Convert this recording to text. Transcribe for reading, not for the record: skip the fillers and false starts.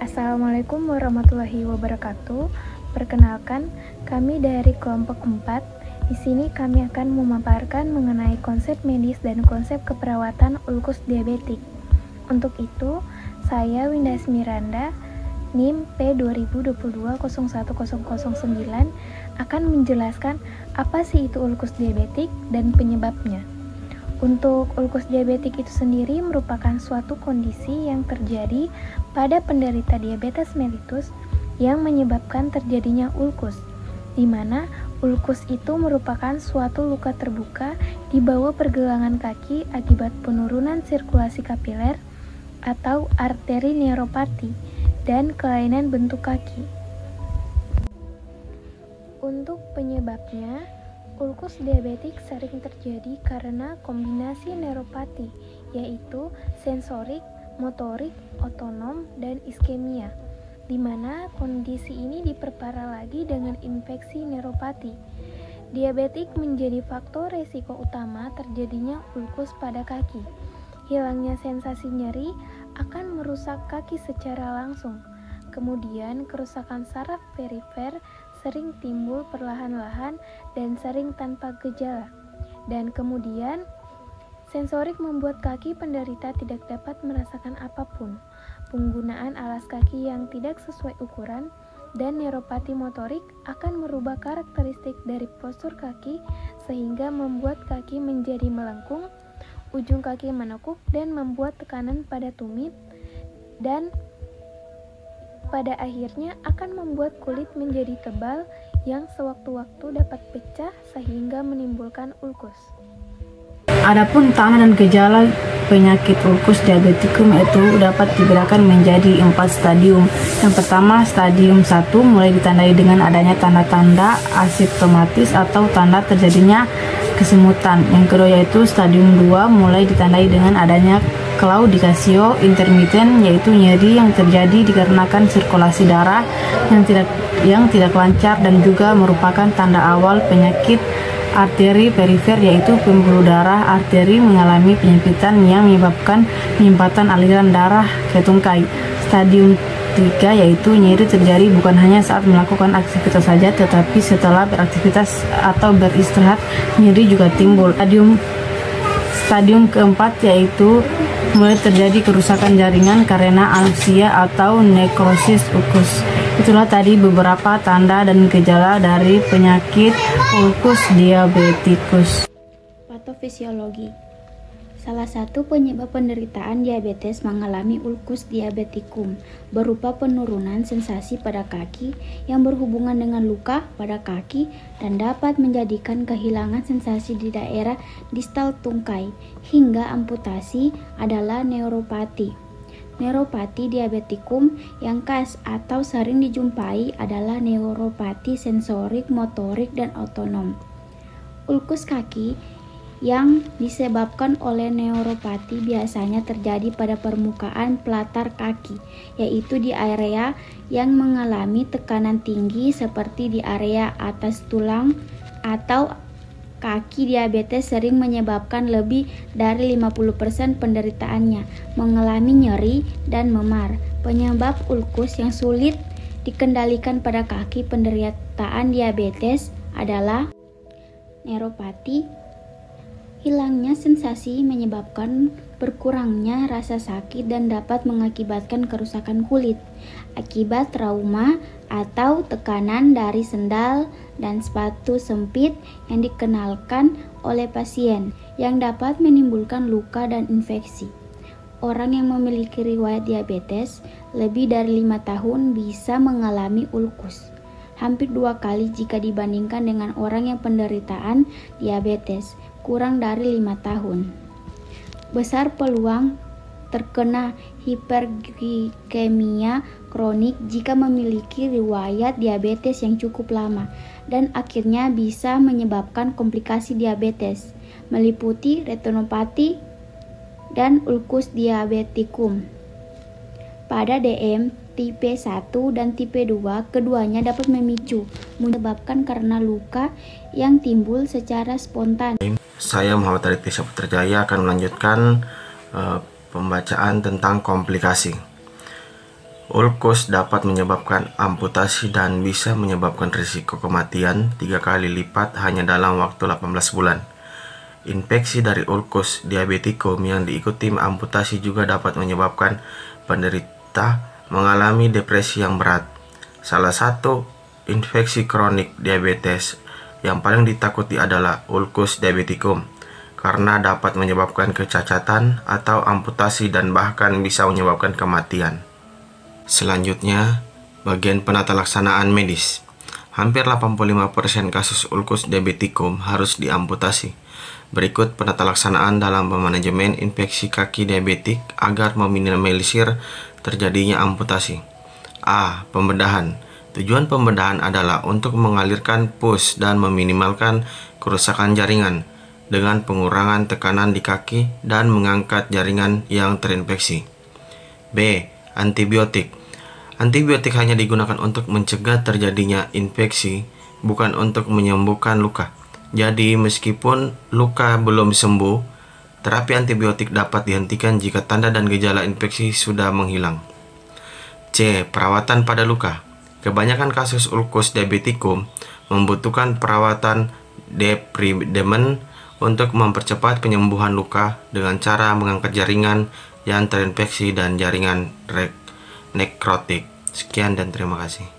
Assalamualaikum warahmatullahi wabarakatuh. Perkenalkan, kami dari kelompok 4. Di sini kami akan memaparkan mengenai konsep medis dan konsep keperawatan ulkus diabetik. Untuk itu, saya Winda Miranda, NIM P2022-01009 akan menjelaskan apa sih itu ulkus diabetik dan penyebabnya. Untuk ulkus diabetik itu sendiri merupakan suatu kondisi yang terjadi pada penderita diabetes mellitus yang menyebabkan terjadinya ulkus, di mana ulkus itu merupakan suatu luka terbuka di bawah pergelangan kaki akibat penurunan sirkulasi kapiler atau arteri neuropati dan kelainan bentuk kaki. Untuk penyebabnya, ulkus diabetik sering terjadi karena kombinasi neuropati, yaitu sensorik, motorik, otonom, dan iskemia, di mana kondisi ini diperparah lagi dengan infeksi neuropati. Diabetik menjadi faktor resiko utama terjadinya ulkus pada kaki. Hilangnya sensasi nyeri akan merusak kaki secara langsung. Kemudian, kerusakan saraf perifer sering timbul perlahan-lahan dan sering tanpa gejala. Dan kemudian, sensorik membuat kaki penderita tidak dapat merasakan apapun. Penggunaan alas kaki yang tidak sesuai ukuran dan neuropati motorik akan merubah karakteristik dari postur kaki sehingga membuat kaki menjadi melengkung, ujung kaki menekuk dan membuat tekanan pada tumit, dan pada akhirnya akan membuat kulit menjadi tebal yang sewaktu-waktu dapat pecah sehingga menimbulkan ulkus. Adapun tanda dan gejala penyakit ulkus diabetikum itu dapat dibedakan menjadi 4 stadium. Yang pertama, stadium 1 mulai ditandai dengan adanya tanda-tanda asimptomatis atau tanda terjadinya kesemutan. Yang kedua yaitu stadium 2 mulai ditandai dengan adanya claudicatio intermittent, yaitu nyeri yang terjadi dikarenakan sirkulasi darah yang tidak lancar dan juga merupakan tanda awal penyakit arteri perifer, yaitu pembuluh darah arteri mengalami penyempitan yang menyebabkan penyimpatan aliran darah ke tungkai. Stadium 3 yaitu nyeri terjadi bukan hanya saat melakukan aktivitas saja, tetapi setelah beraktivitas atau beristirahat nyeri juga timbul. Stadium keempat yaitu mulai terjadi kerusakan jaringan karena aneusia atau nekrosis ulkus. Itulah tadi beberapa tanda dan gejala dari penyakit ulkus diabetikus. Patofisiologi. Salah satu penyebab penderitaan diabetes mengalami ulkus diabetikum berupa penurunan sensasi pada kaki yang berhubungan dengan luka pada kaki dan dapat menjadikan kehilangan sensasi di daerah distal tungkai hingga amputasi adalah neuropati. Neuropati diabetikum yang khas atau sering dijumpai adalah neuropati sensorik, motorik, dan otonom. Ulkus kaki yang disebabkan oleh neuropati biasanya terjadi pada permukaan pelatar kaki, yaitu di area yang mengalami tekanan tinggi seperti di area atas tulang atau kaki. Diabetes sering menyebabkan lebih dari 50% penderitaannya mengalami nyeri dan memar. Penyebab ulkus yang sulit dikendalikan pada kaki penderitaan diabetes adalah neuropati. Hilangnya sensasi menyebabkan berkurangnya rasa sakit dan dapat mengakibatkan kerusakan kulit akibat trauma atau tekanan dari sendal dan sepatu sempit yang dikenalkan oleh pasien yang dapat menimbulkan luka dan infeksi. Orang yang memiliki riwayat diabetes lebih dari 5 tahun bisa mengalami ulkus, hampir 2 kali jika dibandingkan dengan orang yang penderitaan diabetes kurang dari 5 tahun. Besar peluang terkena hiperglikemia kronik jika memiliki riwayat diabetes yang cukup lama dan akhirnya bisa menyebabkan komplikasi diabetes meliputi retinopati dan ulkus diabetikum. Pada DM tipe 1 dan tipe 2, keduanya dapat menyebabkan karena luka yang timbul secara spontan. Saya Muhammad Arif Putrajaya akan melanjutkan pembacaan tentang komplikasi. Ulkus dapat menyebabkan amputasi dan bisa menyebabkan risiko kematian 3 kali lipat hanya dalam waktu 18 bulan. Infeksi dari ulkus diabetikum yang diikuti amputasi juga dapat menyebabkan penderita mengalami depresi yang berat. Salah satu infeksi kronik diabetes yang paling ditakuti adalah ulkus diabetikum karena dapat menyebabkan kecacatan atau amputasi dan bahkan bisa menyebabkan kematian. Selanjutnya, bagian penata laksanaan medis. Hampir 85% kasus ulkus diabetikum harus diamputasi. Berikut penata laksanaan dalam manajemen infeksi kaki diabetik agar meminimalisir terjadinya amputasi. A. Pembedahan. Tujuan pembedahan adalah untuk mengalirkan pus dan meminimalkan kerusakan jaringan dengan pengurangan tekanan di kaki dan mengangkat jaringan yang terinfeksi. B. Antibiotik. Antibiotik hanya digunakan untuk mencegah terjadinya infeksi, bukan untuk menyembuhkan luka. Jadi, meskipun luka belum sembuh, terapi antibiotik dapat dihentikan jika tanda dan gejala infeksi sudah menghilang. C. Perawatan pada luka. Kebanyakan kasus ulkus diabetikum membutuhkan perawatan debridement untuk mempercepat penyembuhan luka dengan cara mengangkat jaringan yang terinfeksi dan jaringan nekrotik. Sekian dan terima kasih.